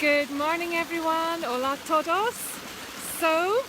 Good morning everyone, hola todos. So,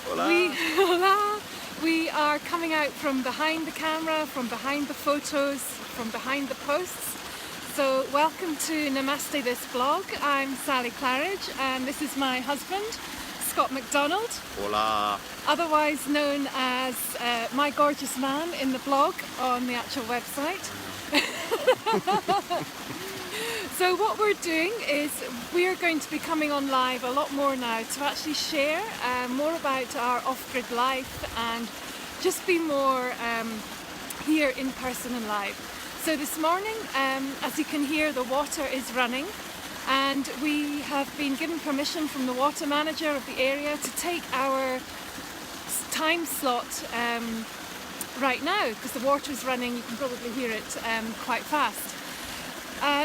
Hola. hola, we are coming out from behind the camera, from behind the photos, from behind the posts. So welcome to Namaste This Vlog. I'm Sally Claridge and this is my husband, Scott McDonald. Hola. Otherwise known as My Gorgeous Man in the blog on the actual website. So what we're doing is we're going to be coming on live a lot more now to actually share more about our off-grid life and just be more here in person and live. So this morning, as you can hear, the water is running and we have been given permission from the water manager of the area to take our time slot right now because the water is running. You can probably hear it quite fast.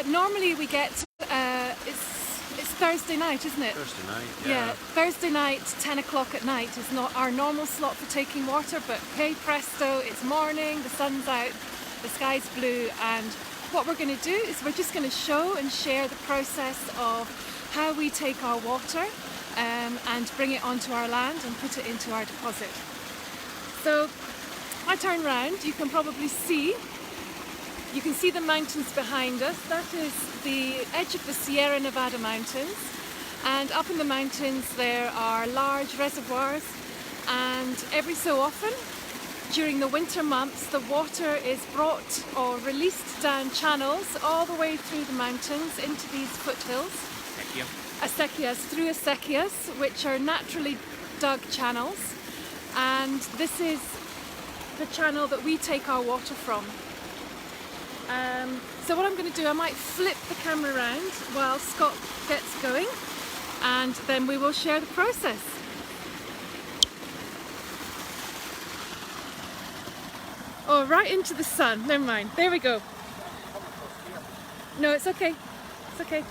Normally we get, it's Thursday night, isn't it? Thursday night, Yeah, Thursday night, 10 o'clock at night is not our normal slot for taking water, but hey presto, it's morning, the sun's out, the sky's blue, and what we're going to do is we're just going to show and share the process of how we take our water and bring it onto our land and put it into our deposit. So, if I turn round, you can probably see the mountains behind us. That is the edge of the Sierra Nevada mountains, and up in the mountains there are large reservoirs, and every so often during the winter months the water is brought or released down channels all the way through the mountains into these foothills. Acequias, through acequias, which are naturally dug channels, and this is the channel that we take our water from. So what I'm going to do, I might flip the camera around while Scott gets going and then we will share the process. Oh, right into the sun, never mind, there we go. No, it's okay, it's okay.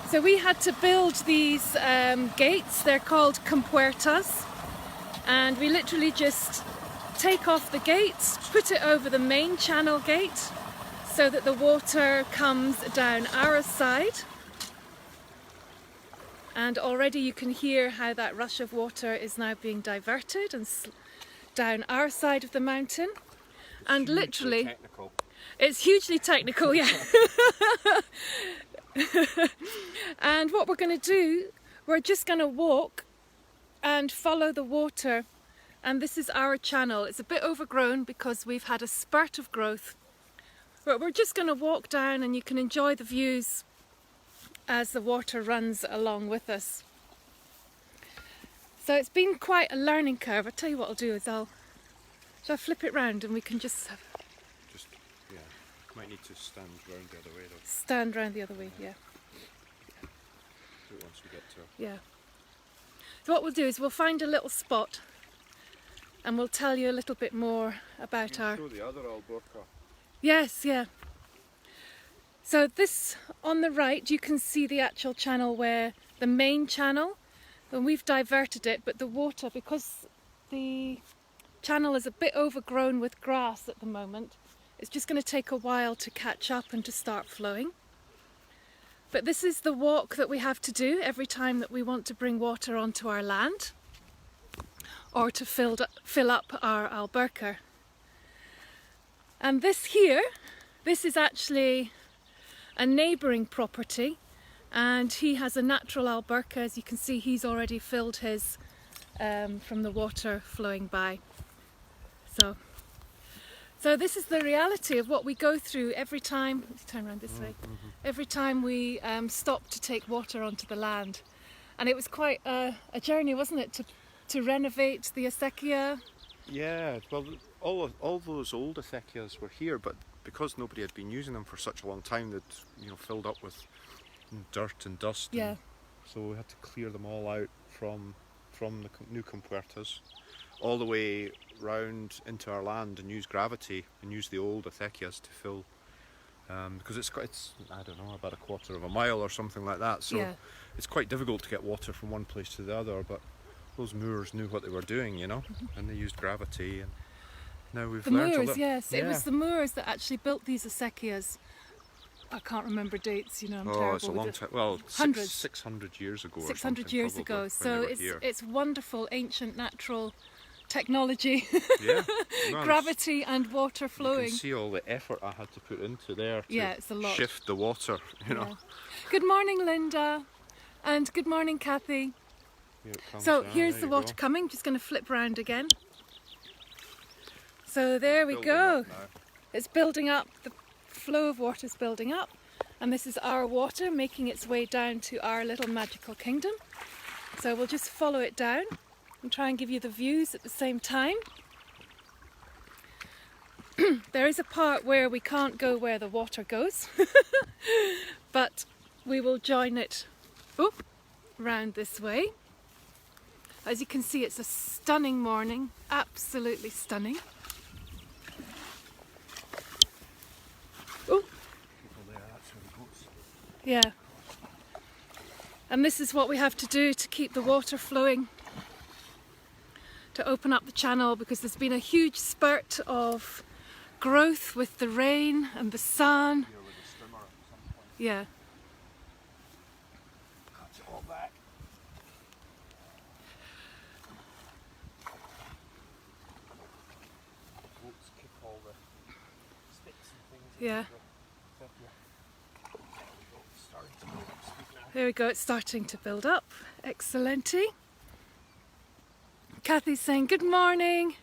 So we had to build these gates, they're called compuertas, and we literally just take off the gates, put it over the main channel gate so that the water comes down our side, and already you can hear how that rush of water is now being diverted and down our side of the mountain. And literally technical. It's hugely technical, yeah. And what we're going to do, we're just going to walk and follow the water. And this is our channel. It's a bit overgrown because we've had a spurt of growth. But we're just going to walk down and you can enjoy the views as the water runs along with us. So it's been quite a learning curve. I'll tell you what I'll do is shall I flip it round and we can just Yeah, might need to stand round the other way though. stand round the other way, yeah. Do it once we get to her. Yeah. So what we'll do is we'll find a little spot and we'll tell you a little bit more about our... Show the other Alberca. Yes, yeah. So this, on the right, you can see the actual channel where the main channel, and we've diverted it, but the water, because the channel is a bit overgrown with grass at the moment, it's just going to take a while to catch up and to start flowing. But this is the walk that we have to do every time that we want to bring water onto our land, or to fill up our Alberca. And this here, this is actually a neighbouring property, and he has a natural Alberca. As you can see, he's already filled his from the water flowing by. So this is the reality of what we go through every time, let's turn around this way, every time we stop to take water onto the land. And it was quite a journey, wasn't it, to renovate the acequia? Yeah, well, all those old acequias were here, but because nobody had been using them for such a long time, they'd filled up with dirt and dust. Yeah. And so we had to clear them all out from the new compuertas, all the way round into our land, and use gravity and use the old acequias to fill, because it's I don't know, about a quarter of a mile or something like that. So Yeah. it's quite difficult to get water from one place to the other. But those Moors knew what they were doing, and they used gravity. And now we've learned a Moors, little. yes. Yeah. It was the Moors that actually built these acequias I can't remember dates, you know, I'm Oh, terrible it's a with long it. time. Well, Hundreds. 600 years ago. 600 or years something, ago. probably, So when they were here. it's wonderful ancient natural technology, Yeah. No, gravity and water you flowing. can see all the effort I had to put into there to Yeah, it's a lot. shift the water. You know. Yeah. Good morning, Linda, and good morning, Kathy. Here it comes So down, here's there the you water go. coming. Just going to flip round again. So there we Building go. up now. It's building up. The flow of water is building up, and this is our water making its way down to our little magical kingdom. So we'll just follow it down and try and give you the views at the same time. There is a part where we can't go where the water goes, but we will join it round this way. As you can see, it's a stunning morning, absolutely stunning. Oh, People there, that's where the boats. yeah. And this is what we have to do to keep the water flowing, to open up the channel, because there's been a huge spurt of growth with the rain and the sun. Here with a strimmer at some point. Yeah. Cuts it all back. Boats kick all the sticks and things. Yeah. There we go. Starting to build up speed now. There we go, it's starting to build up. Excellente. Kathy's saying good morning.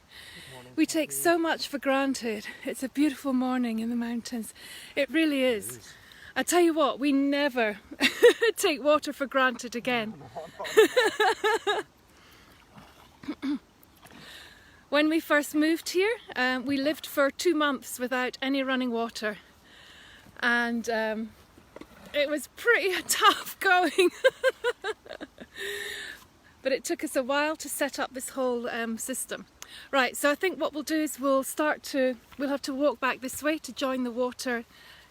We take so much for granted. It's a beautiful morning in the mountains. It really is. I tell you what, we never take water for granted again. When we first moved here, we lived for 2 months without any running water. And it was pretty tough going. But it took us a while to set up this whole system. Right, so I think what we'll do is we'll have to walk back this way to join the water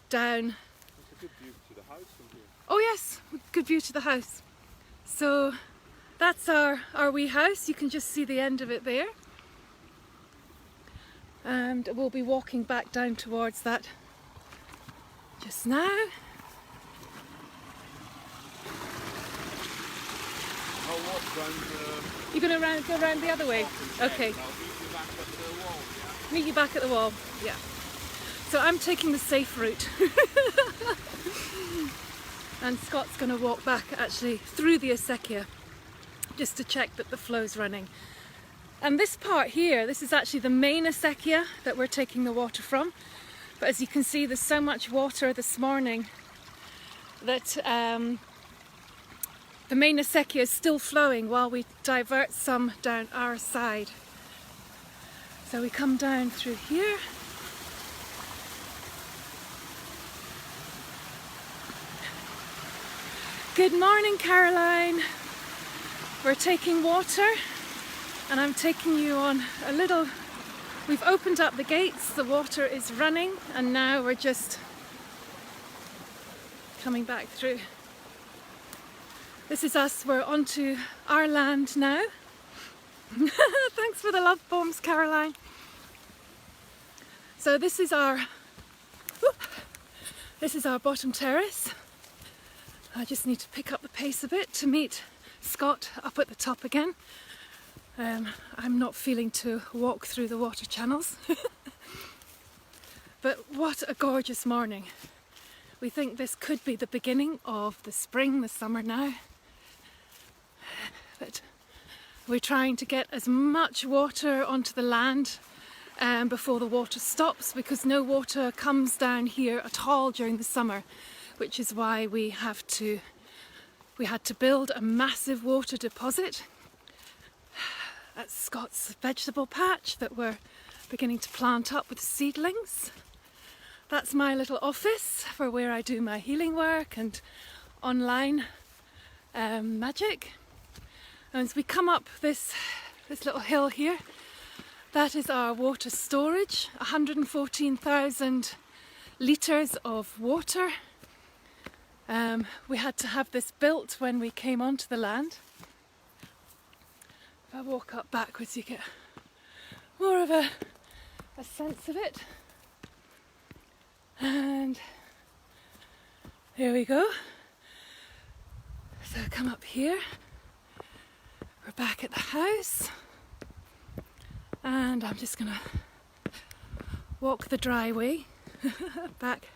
down. It's a good view to the house from here. Oh yes, good view to the house. So that's our wee house. You can just see the end of it there. And we'll be walking back down towards that just now. I'll walk round the You're going to go around the other way? Okay. I'll meet you back at the wall, yeah? Meet you back at the wall, yeah. So I'm taking the safe route. And Scott's going to walk back actually through the acequia just to check that the flow's running. And this part here, this is actually the main acequia that we're taking the water from. But as you can see, there's so much water this morning that the main acequia is still flowing while we divert some down our side. So we come down through here. Good morning, Caroline. We're taking water and I'm taking you on a little. We've opened up the gates, the water is running, and now we're just coming back through. This is us, we're onto our land now. Thanks for the love bombs, Caroline. So this is our bottom terrace. I just need to pick up the pace a bit to meet Scott up at the top again. I'm not feeling to walk through the water channels. But what a gorgeous morning. We think this could be the beginning of the spring, the summer now. But we're trying to get as much water onto the land before the water stops, because no water comes down here at all during the summer, which is why we had to build a massive water deposit. That's Scott's vegetable patch that we're beginning to plant up with seedlings. That's my little office for where I do my healing work and online magic. And as we come up this little hill here, that is our water storage, 114,000 litres of water. We had to have this built when we came onto the land. If I walk up backwards, you get more of a sense of it. And Here we go. So come up here. We're back at the house. And I'm just gonna walk the dry way back.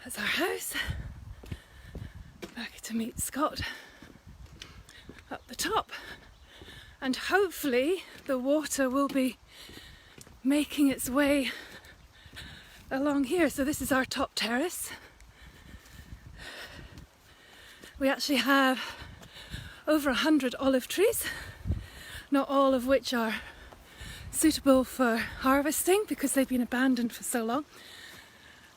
That's our house. Back to meet Scott up the top. And hopefully the water will be making its way along here. So this is our top terrace. We actually have over 100 olive trees, not all of which are suitable for harvesting because they've been abandoned for so long.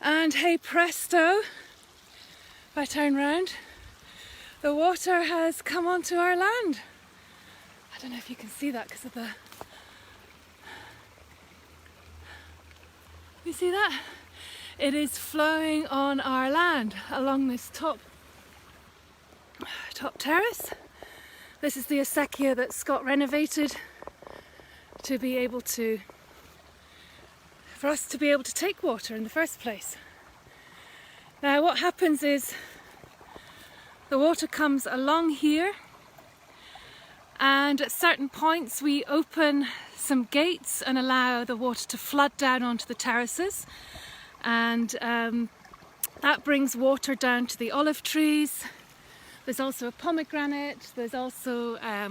And hey presto, if I turn round, the water has come onto our land. I don't know if you can see that because of the... You see that? It is flowing on our land along this top terrace. This is the acequia that Scott renovated to be able to, for us to be able to take water in the first place. Now what happens is the water comes along here, and at certain points we open some gates and allow the water to flood down onto the terraces, and that brings water down to the olive trees. There's also a pomegranate, there's also I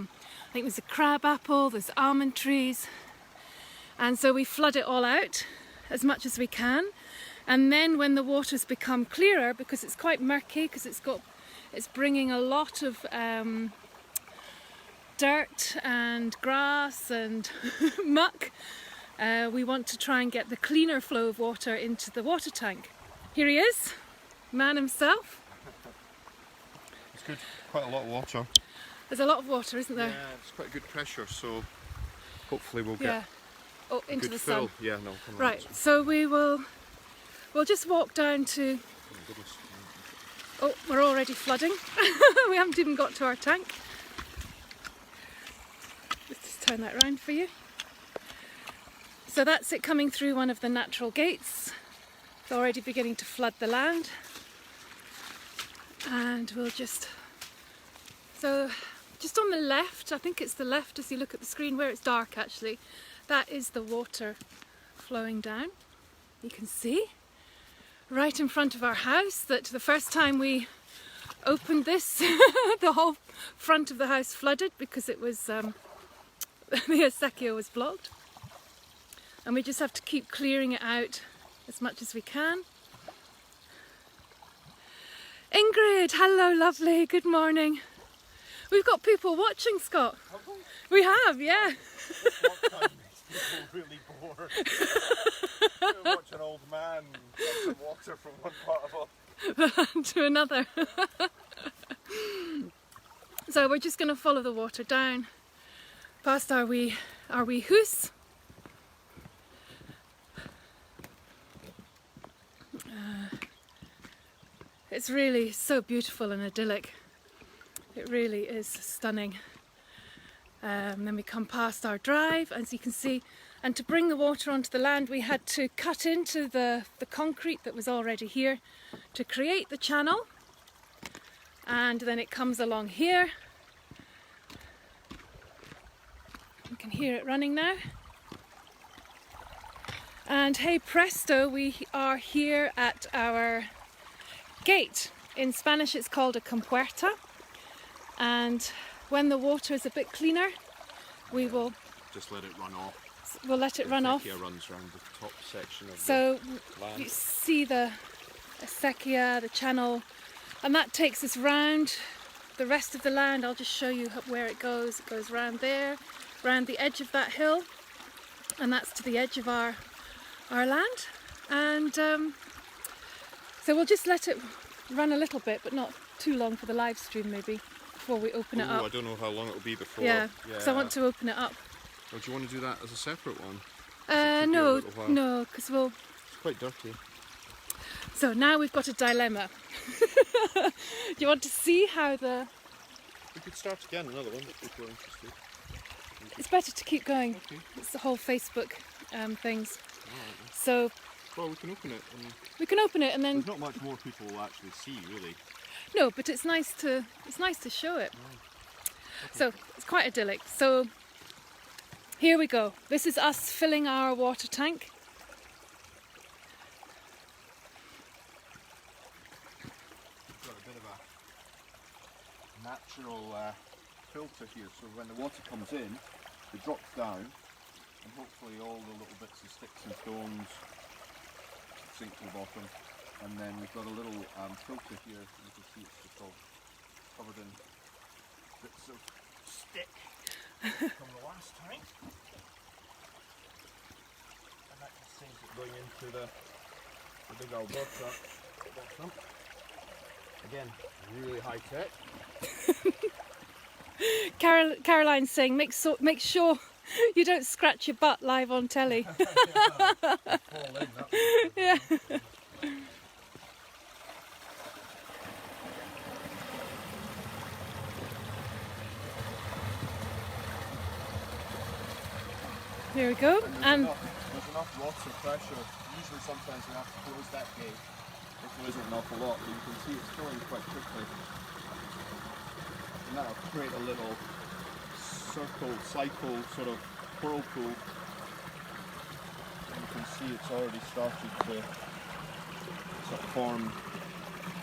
think there's a crab apple, there's almond trees, and so we flood it all out as much as we can. And then when the waters become clearer, because it's quite murky, because it's bringing a lot of dirt and grass and muck, we want to try and get the cleaner flow of water into the water tank. Here he is, man himself. It's good, quite a lot of water. There's a lot of water, isn't there? Yeah, it's quite good pressure, so hopefully we'll get into good the fill. sun. Yeah, no, come on. Right, so we'll just walk down to... Oh my goodness. Oh, we're already flooding. We haven't even got to our tank. Let's just turn that around for you. So that's it coming through one of the natural gates. It's already beginning to flood the land. And we'll just... So just on the left, I think it's the left as you look at the screen where it's dark actually, that is the water flowing down. You can see right in front of our house that the first time we opened this, the whole front of the house flooded because it was, the acequia was blocked. And we just have to keep clearing it out as much as we can. Ingrid, hello lovely, good morning. We've got people watching, Scott. Have we? We have, yeah. This lockdown makes people really bored. We watch an old man get some water from one part of us to another. So we're just going to follow the water down past our wee house. It's really so beautiful and idyllic. It really is stunning. Then we come past our drive, as you can see, and to bring the water onto the land we had to cut into the concrete that was already here to create the channel, and then it comes along here. You can hear it running now. And hey presto, we are here at our gate. In Spanish it's called a compuerta, and when the water is a bit cleaner we will just let it run off. We'll let it run off. The acequia runs around the top section of so the land. You see the acequia, the channel, and that takes us round the rest of the land. I'll just show you where it goes. It goes round there, round the edge of that hill, and that's to the edge of our land. And so we'll just let it run a little bit, but not too long for the live stream maybe, before we open it up. I don't know how long it will be before. Yeah, because I want to open it up. Or do you want to do that as a separate one? No, because we'll... It's quite dirty. So now we've got a dilemma. Do you want to see how the... We could start again, another one if people are interested. It's better to keep going. Okay. It's the whole Facebook things. Alright. So Well, we can open it, and We can open it and then there's not much more people will actually see, really. no, but it's nice to show it. So it's quite idyllic. So here we go. This is us filling our water tank. Got a bit of a natural filter here, so when the water comes in, it drops down, and hopefully all the little bits of sticks and stones sink to the bottom. And then we've got a little filter here, you can see it's just all covered in bits of stick from the last tank. And that just saves it going into the big Alberta bottom. Again, really high tech. Caroline's saying, make sure you don't scratch your butt live on telly. Yeah. There we go. And there's enough water pressure. Usually sometimes we have to close that gate if there isn't an awful lot, but you can see it's filling quite quickly. And that'll create a little cycle sort of whirlpool. And you can see it's already started to sort of form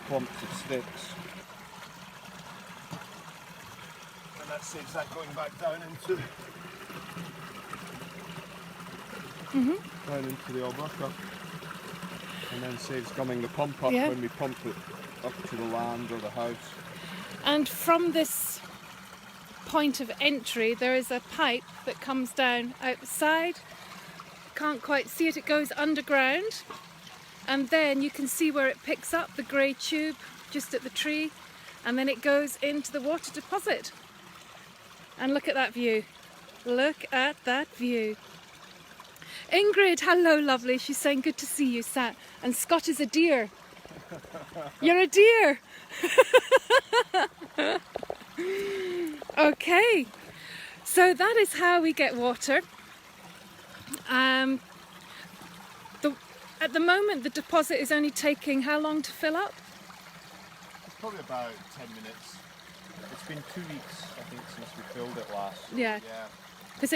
clumps of sticks. And that saves that going back down into down into the Alberta, and then saves gumming the pump up when we pump it up to the land or the house. And from this point of entry there is a pipe that comes down outside. Can't quite see it, it goes underground, and then you can see where it picks up the grey tube just at the tree, and then it goes into the water deposit. And look at that view. Look at that view. Ingrid, hello lovely, she's saying good to see you, Sat. And Scott is a deer. You're a deer. Okay, so that is how we get water. At the moment the deposit is only taking how long to fill up? It's probably about 10 minutes. It's been 2 weeks, I think, since we filled it last. Yeah. Because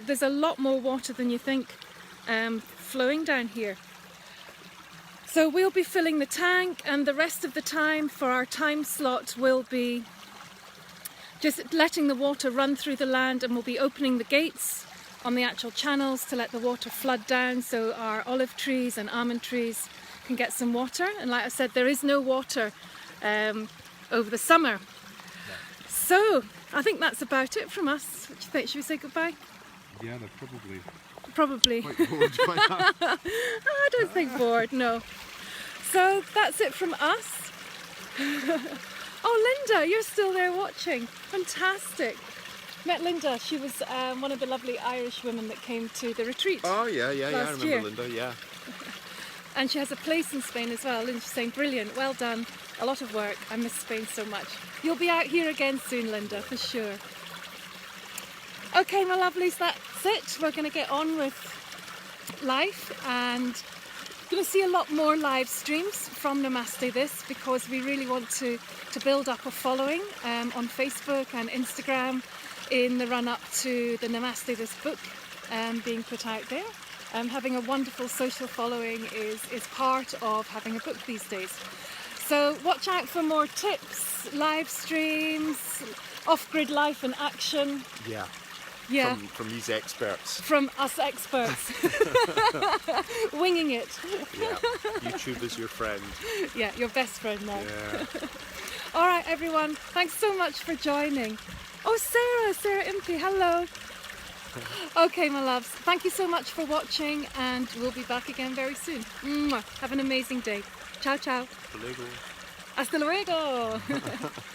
there's a lot more water than you think flowing down here. So we'll be filling the tank, and the rest of the time for our time slot will be just letting the water run through the land, and we'll be opening the gates on the actual channels to let the water flood down so our olive trees and almond trees can get some water. And like I said, there is no water over the summer. So I think that's about it from us. What do you think? Should we say goodbye? Yeah, they're probably Probably. quite bored by that. I don't think bored, no. So that's it from us. Oh, Linda, you're still there watching. Fantastic. Met Linda. She was one of the lovely Irish women that came to the retreat. Oh yeah, I remember year. Linda, yeah. And she has a place in Spain as well. And she's saying, brilliant, well done. A lot of work. I miss Spain so much. You'll be out here again soon, Linda, for sure. Okay, my lovelies, that's it. We're going to get on with life, and going to see a lot more live streams from Namaste This, because we really want to build up a following on Facebook and Instagram in the run-up to the Namaste This book being put out there. Having a wonderful social following is part of having a book these days. So watch out for more tips, live streams, off-grid life and action. Yeah. Yeah. From these experts. From us experts. Winging it. Yeah. YouTube is your friend. Yeah, your best friend now. Yeah. All right, everyone. Thanks so much for joining. Oh, Sarah Impey, hello. Okay, my loves. Thank you so much for watching, and we'll be back again very soon. Mwah. Have an amazing day. Ciao, ciao. Hasta luego. Hasta luego.